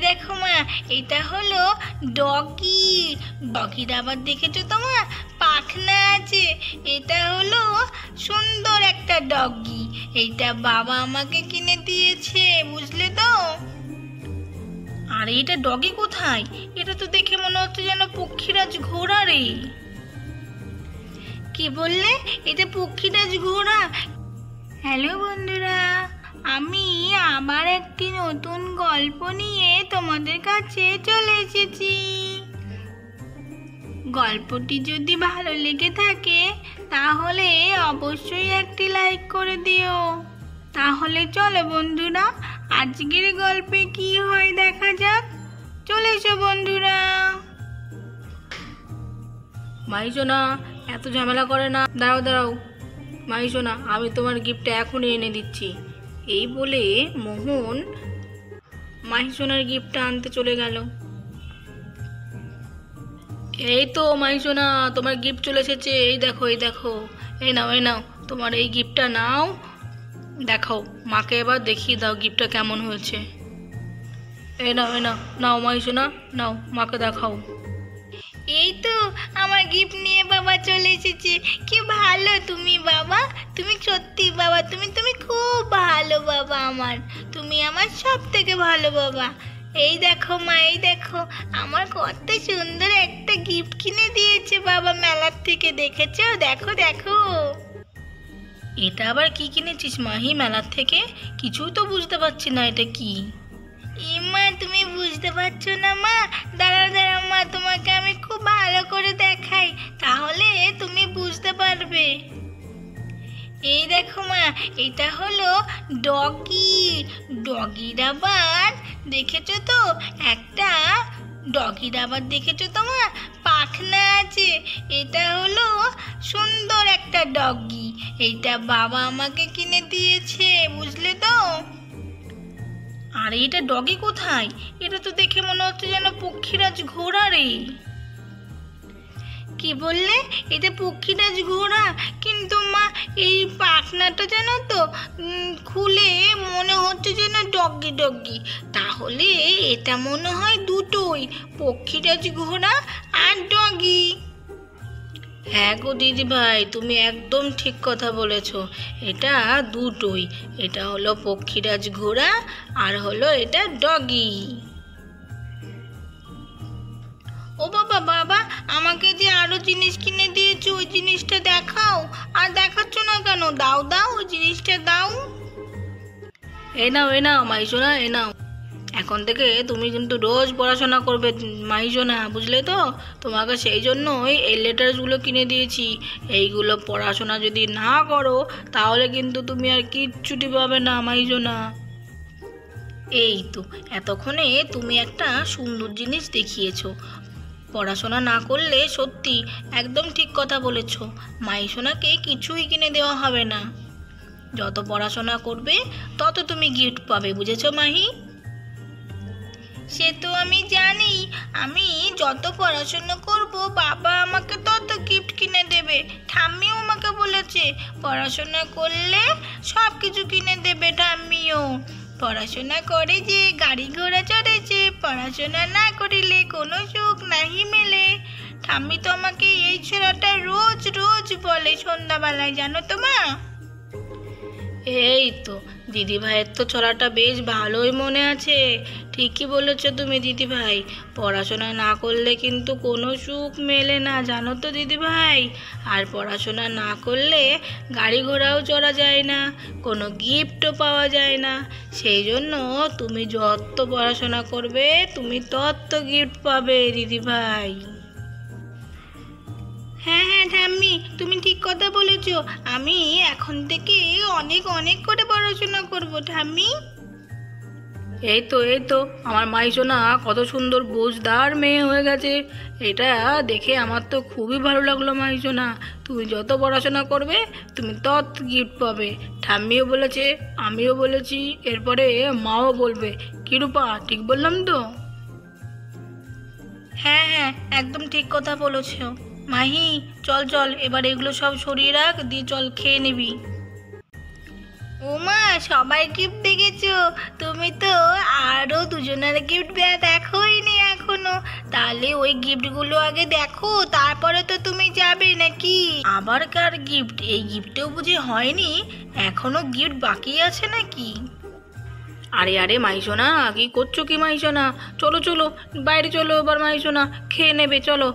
দেখো মা, এটা হলো ডগি। ডগির আবার দেখেছো তো মা, পাখনা আছে। এটা হলো সুন্দর একটা ডগি। এইটা বাবা আমাকে কিনে দিয়েছে, বুঝলে তো। আরে এটা ডগি কোথায়? এটা তো দেখে মনে হচ্ছে যেন পক্ষীরাজ ঘোড়া রে। কি বললে? এটা পক্ষীরাজ ঘোড়া? হ্যালো বন্ধুরা, আমি আবার একটি নতুন গল্প নিয়ে তোমাদের কাছে চলে এসেছি। গল্পটি যদি ভালো লেগে থাকে তাহলে অবশ্যই একটি লাইক করে দিও। তাহলে চলো বন্ধুরা, আজকের গল্পে কি হয় দেখা যাক। চলে এসো বন্ধুরা। মাইসোনা, এত ঝামেলা করে না, দাঁড়াও দাঁড়াও। মাইসোনা, আমি তোমার গিফটটা এখনই এনে দিচ্ছি। এই বলে মোহন মাইসোনার গিফটটা আনতে চলে গেল। এই তো মাইসোনা, তোমার গিফট চলে এসেছে। এই দেখো, এই দেখো, এই নাও, এই নাও, তোমার এই গিফটটা নাও। দেখাও মাকে, এবার দেখিয়ে দাও গিফটটা কেমন হয়েছে। এই নাও, এই নাও, নাও মাইসোনা, নাও মাকে দেখাও। এই তো আমার গিফট নিয়ে বাবা চলে এসেছে। কি ভালো তুমি বাবা, তুমি সত্যি বাবা, তুমি তুমি খুব ভালো বাবা আমার। তুমি আমার সব থেকে ভালো বাবা। এই দেখো মা, এই দেখো, আমার কত সুন্দর একটা গিফট কিনে দিয়েছে বাবা মেলার থেকে, দেখেছো? দেখো দেখো। এটা আবার কি কিনেছিস মাহি মেলার থেকে? কিছুই তো বুঝতে পারছি না, এটা কি? মা তুমি বুঝতে পারছো না মা? দাঁড়াও দাঁড়াও মা, তোমাকে আমি খুব ভালো করে দেখাই, তাহলে তুমি বুঝতে পারবে। এই দেখো মা, এটা হলো ডগি। ডগির আবার দেখেছো তো একটা, ডগির আবার দেখেছো তো মা, পাখনা আছে। এটা হলো সুন্দর একটা ডগি। এইটা বাবা আমাকে কিনে দিয়েছে, বুঝলে তো। আরে এটা ডগি কোথায়? এটা তো দেখে মনে হচ্ছে যেন পক্ষীরাজ ঘোড়া রে। কি বললে? এটা পক্ষীরাজ ঘোড়া? কিন্তু মা এই পাখনাটা যেন তো খুলে মনে হচ্ছে যেন ডগি ডগি। তাহলে এটা মনে হয় দুটোই, পক্ষীরাজ ঘোড়া আর ডগি। হ্যাঁ গো দিদি ভাই, তুমি একদম ঠিক কথা বলেছ। এটা দুটোই, এটা হলো পক্ষীরাজ ঘোড়া আর হলো এটা ডগি। ও বাবা, বাবা আমাকে যে আরো জিনিস কিনে দিয়েছো, ওই জিনিসটা দেখাও। আর দেখাচ্ছ না কেন? দাও দাও, ওই জিনিসটা দাও। এ নাও, এ নাও মাইসোনা, এ নাও। এখন থেকে তুমি কিন্তু রোজ পড়াশোনা করবে মাইসোনা, বুঝলে তো। তোমাকে সেই জন্যই এই লেটারসগুলো কিনে দিয়েছি। এইগুলো পড়াশোনা যদি না করো তাহলে কিন্তু তুমি আর কিচ্ছুটি পাবে না মাইসোনা। এই তো এতক্ষণে তুমি একটা সুন্দর জিনিস দেখিয়েছো। পড়াশোনা না করলে সত্যি একদম ঠিক কথা বলেছ, মাইসোনাকে কিছুই কিনে দেওয়া হবে না। যত পড়াশোনা করবে তত তুমি গিফট পাবে, বুঝেছো মাহি? সে তো আমি জানি, আমি যত পড়াশোনা করব বাবা আমাকে তত গিফট কিনে দেবে। ঠাম্মিও আমাকে বলেছে পড়াশোনা করলে সব কিছু কিনে দেবে ঠাম্মিও। পড়াশোনা করে যে গাড়ি ঘোড়া চড়েছে, পড়াশোনা না করিলে কোনো সুখ নাহি মেলে। ঠাম্মি তো আমাকে এই ছোড়াটা রোজ রোজ বলে সন্ধ্যাবেলায়, জানো তো মা। এই তো দিদি ভাইয়ের তো ছড়াটা বেশ ভালোই মনে আছে। ঠিকই বলেছো তুমি দিদি ভাই, পড়াশোনা না করলে কিন্তু কোনো সুখ মেলে না, জানো তো দিদি ভাই। আর পড়াশোনা না করলে গাড়ি ঘোড়াও চড়া যায় না, কোনো গিফটও পাওয়া যায় না। সেই জন্য তুমি যত পড়াশোনা করবে তুমি তত গিফট পাবে দিদি ভাই। হ্যাঁ হ্যাঁ ঠাম্মি, তুমি ঠিক কথা বলেছ। আমি এখন থেকে অনেক অনেক করে পড়াশোনা করব ঠাম্মি। এই তো, এই তো আমার মাইসোনা কত সুন্দর বুঝদার মেয়ে হয়ে গেছে। এটা দেখে আমার তো খুবই ভালো লাগলো মাইসোনা। তুমি যত পড়াশোনা করবে তুমি তত গিফট পাবে। ঠাম্মিও বলেছে, আমিও বলেছি, এরপরে মাও বলবে। কি রূপা, ঠিক বললাম তো? হ্যাঁ হ্যাঁ একদম ঠিক কথা বলেছো মাহি। চল চল, এবার এগুলো সব সরিয়ে রাখ, দিয়ে চল খেয়ে নিবি। ওমা, সবাই গিফট দেখেছো? তুমি তো আরো দুজনের গিফট দেখোই নি এখনো। তাহলে ওই গিফটগুলো আগে দেখো, তারপরে তো তুমি যাবে নাকি? আবার কার গিফট? এই গিফটেও বুঝি হয়নি? এখনো গিফট বাকি আছে নাকি? আরে আরে মাইসোনা, কি করছো কি মাইসোনা? চলো চলো বাইরে চলো, এবার মাইসোনা খেয়ে নেবে, চলো।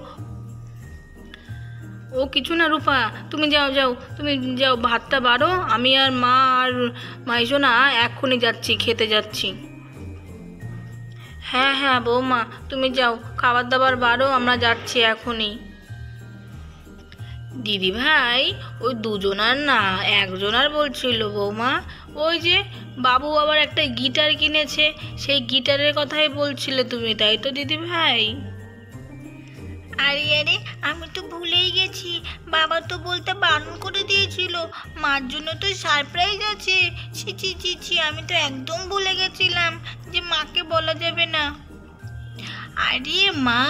ও কিছু না রূপা, তুমি যাও যাও, তুমি যাও ভাতটা বাড়ো, আমি আর মা আর মাইসোনা এক্ষুনি যাচ্ছি, খেতে যাচ্ছি। হ্যাঁ হ্যাঁ বৌমা, তুমি যাও খাবার দাবার বাড়ো, আমরা যাচ্ছি এখনই। দিদি ভাই, ওই দুজনার না, একজনার বলছিল বৌমা। ওই যে বাবু আবার একটা গিটার কিনেছে, সেই গিটারের কথাই বলছিলে তুমি, তাই তো দিদি ভাই? আরে আরে, আমি তো ভুলেই গেছি। বাবা তো বলতে বারণ করে দিয়েছিল, মার জন্য তো সারপ্রাইজ আছে। ছি ছি ছি ছি, আমি তো একদম ভুলে গেছিলাম যে মাকে বলা যাবে না। আরে মা,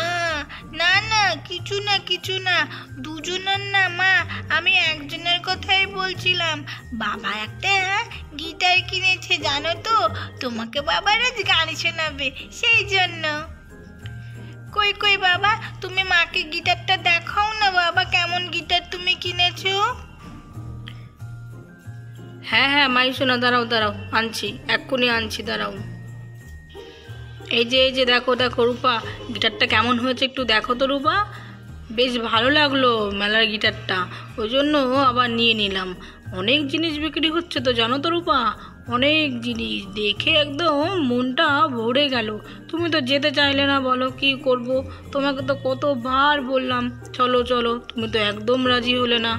না না, কিছু না কিছু না, দুজনের না মা, আমি একজনের কথাই বলছিলাম। বাবা একটা গিটার কিনেছে জানো তো, তোমাকে বাবার আজ গান শোনাবে, সেই জন্য। কই কই বাবা, তুমি মাকে গিটারটা দেখাও না বাবা, কেমন গিটার তুমি কিনেছো? হ্যাঁ হ্যাঁ মাইসোনা, দাঁড়াও দাঁড়াও, আনছি, এক্ষুনি আনছি, দাঁড়াও। এই যে দেখো দেখো রূপা, গিটারটা কেমন হয়েছে একটু দেখো তো রূপা। বেশ ভালো লাগলো মেলার গিটারটা, ওই জন্য আবার নিয়ে নিলাম। অনেক জিনিস বিক্রি হচ্ছে তো জানো তো রূপা, অনেক জিনিস দেখে একদম মনটা ভরে গেল। তুমি তো যেতে চাইলে না, বলো কি করব? তোমাকে তো কতবার বললাম চলো চলো, তুমি তো একদম রাজি হলে না।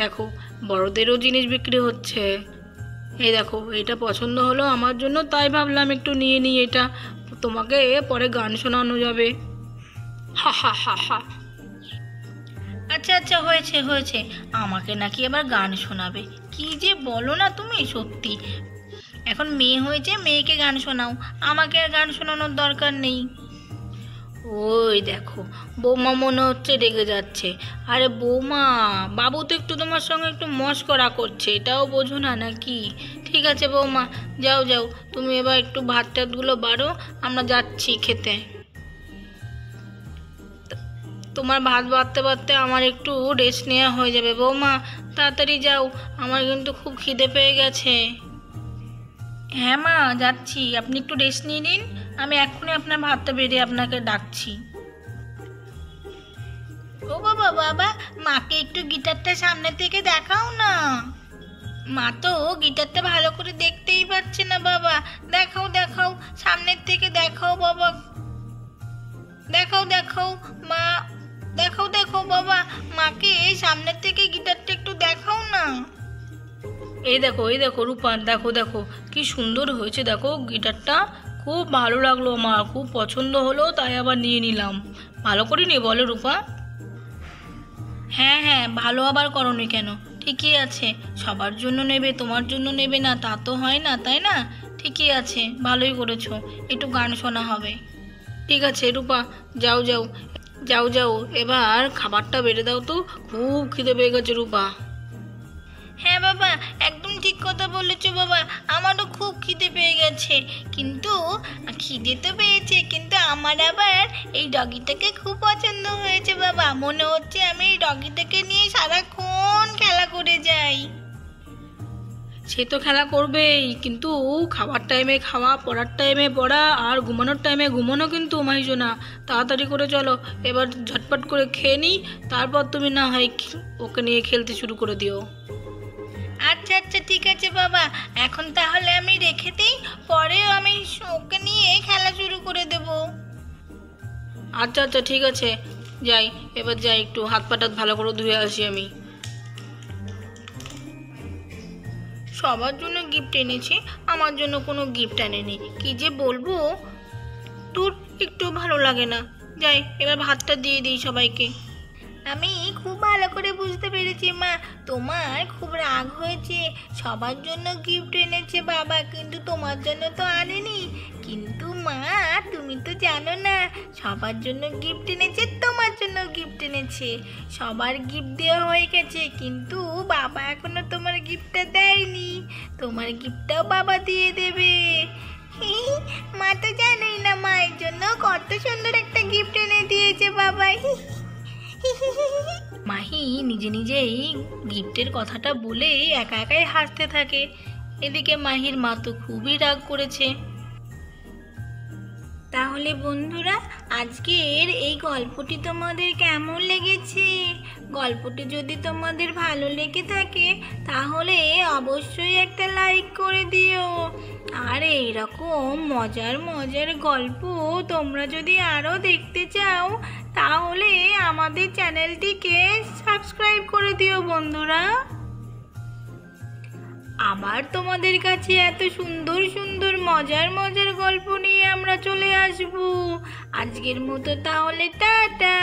দেখো বড়দেরও জিনিস বিক্রি হচ্ছে, এই দেখো এটা পছন্দ হলো আমার জন্য, তাই ভাবলাম একটু নিয়ে নিই এটা, তোমাকে পরে গান শোনানো যাবে। হা হা হা হা। আচ্ছা আচ্ছা, হয়েছে হয়েছে, আমাকে নাকি আবার গান শোনাবে? কি যে বলো না তুমি, সত্যি। এখন মেয়ে হয়েছে, মেয়েকে গান শোনাও, আমাকে আর গান শোনানোর দরকার নেই। ওই দেখো বৌমা মনে হচ্ছে রেগে যাচ্ছে। আরে বৌমা, বাবু তো একটু তোমার সঙ্গে একটু মশকরা করছে, এটাও বোঝো না নাকি? ঠিক আছে বৌমা, যাও যাও, তুমি এবার একটু ভাত টাতগুলো বাড়ো, আমরা যাচ্ছি খেতে। তোমার ভাত বাড়তে বাড়তে আমার একটু রেস্ট নেওয়া হয়ে যাবে বৌমা, তাড়াতাড়ি যাও, আমার কিন্তু খুব খিদে পেয়ে গেছে। হ্যাঁ মা, যাচ্ছি, আপনি একটু রেস্ট নিয়ে নিন, আমি এক্ষুনি আপনার ভাতটা বেড়ে আপনাকে ডাকছি। ও বাবা বাবা, মাকে একটু গিটারটা সামনে থেকে দেখাও না। মা তো গিটারটা ভালো করে দেখতেই পাচ্ছে না বাবা, দেখাও দেখাও, সামনের থেকে দেখাও বাবা, দেখাও দেখাও মা, দেখাও দেখাও বাবা, মাকে সামনের থেকে গিটারটা একটু দেখাও না। এই দেখো রূপা, দেখো দেখো কি সুন্দর হয়েছে, দেখো গিটারটা খুব ভালো লাগলো আমার, খুব পছন্দ হলো, তাই আবার নিয়ে নিলাম। ভালো করিনি বলো রূপা? হ্যাঁ হ্যাঁ, ভালো আবার করনি কেন? ঠিকই আছে, সবার জন্য নেবে, তোমার জন্য নেবে না তা তো হয় না, তাই না? ঠিকই আছে, ভালোই করেছো, একটু গান শোনা হবে। ঠিক আছে রূপা, যাও যাও, যাও যাও, এবার খাবারটা বেড়ে দাও তো, খুব খিদে পেয়ে গেছে রূপা। হ্যাঁ বাবা, একদম ঠিক কথা বলেছো বাবা, আমারও খুব খিদে পেয়ে গেছে। কিন্তু খিদে তো পেয়েছে, কিন্তু আমার আবার এই ডগিটাকে খুব পছন্দ হয়েছে বাবা, মনে হচ্ছে আমি এই ডগিটাকে নিয়ে সারাক্ষণ খেলা করে যাই। সে তো খেলা করবেই, কিন্তু খাবার টাইমে খাওয়া, পড়ার টাইমে পড়া, আর ঘুমানোর টাইমে ঘুমানো কিন্তু মাইজো না। তাড়াতাড়ি করে চলো, এবার ঝটপট করে খেয়ে নিই, তারপর তুমি না হয় ওকে নিয়ে খেলতে শুরু করে দিও। আচ্ছা আচ্ছা ঠিক আছে বাবা, এখন তাহলে আমি রেখে দিই, পরেও আমি ওকে নিয়ে খেলা শুরু করে দেব। আচ্ছা আচ্ছা ঠিক আছে, যাই, এবার যাই, একটু হাত পাটা ভালো করে ধুয়ে আসি আমি। সবার জন্য গিফট এনেছি, আমার জন্য কোনো গিফট আনেনি, কি যে বলবো, তোর একটু ভালো লাগে না। যাই, এবার ভাতটা দিয়ে দিই সবাইকে। আমি খুব ভালো করে বুঝতে পেরেছি মা, তোমার খুব রাগ হয়েছে, সবার জন্য গিফট এনেছে বাবা, কিন্তু তোমার জন্য তো আনেনি। কিন্তু মা, তুমি তো জানো না, সবার জন্য গিফট এনেছে, তোমার জন্য গিফট এনেছে। সবার গিফট দেওয়া হয়ে গেছে, কিন্তু বাবা এখনো তোমার গিফটটা দেয়নি। তোমার গিফটটাও বাবা দিয়ে দেবে। মা তো জানেই না মায়ের জন্য কত সুন্দর একটা গিফট এনে দিয়েছে বাবা। মাহি নিজে নিজেই গিফটের কথাটা বলেই একা একাই হাসতে থাকে। এদিকে মাহির মা তো খুবই রাগ করেছে। তাহলে বন্ধুরা, আজকের এই গল্পটি তোমাদের কেমন লেগেছে? গল্পটি যদি তোমাদের ভালো লেগে থাকে তাহলে অবশ্যই একটা লাইক করে দিও। আর এইরকম মজার মজার গল্প তোমরা যদি আরও দেখতে চাও তাহলে আমাদের চ্যানেলটিকে সাবস্ক্রাইব করে দিও বন্ধুরা। আবার তোমাদের কাছে এত সুন্দর সুন্দর মজার মজার গল্প নিয়ে আমরা চলে আসব। আজকের মতো তাহলে টাটা।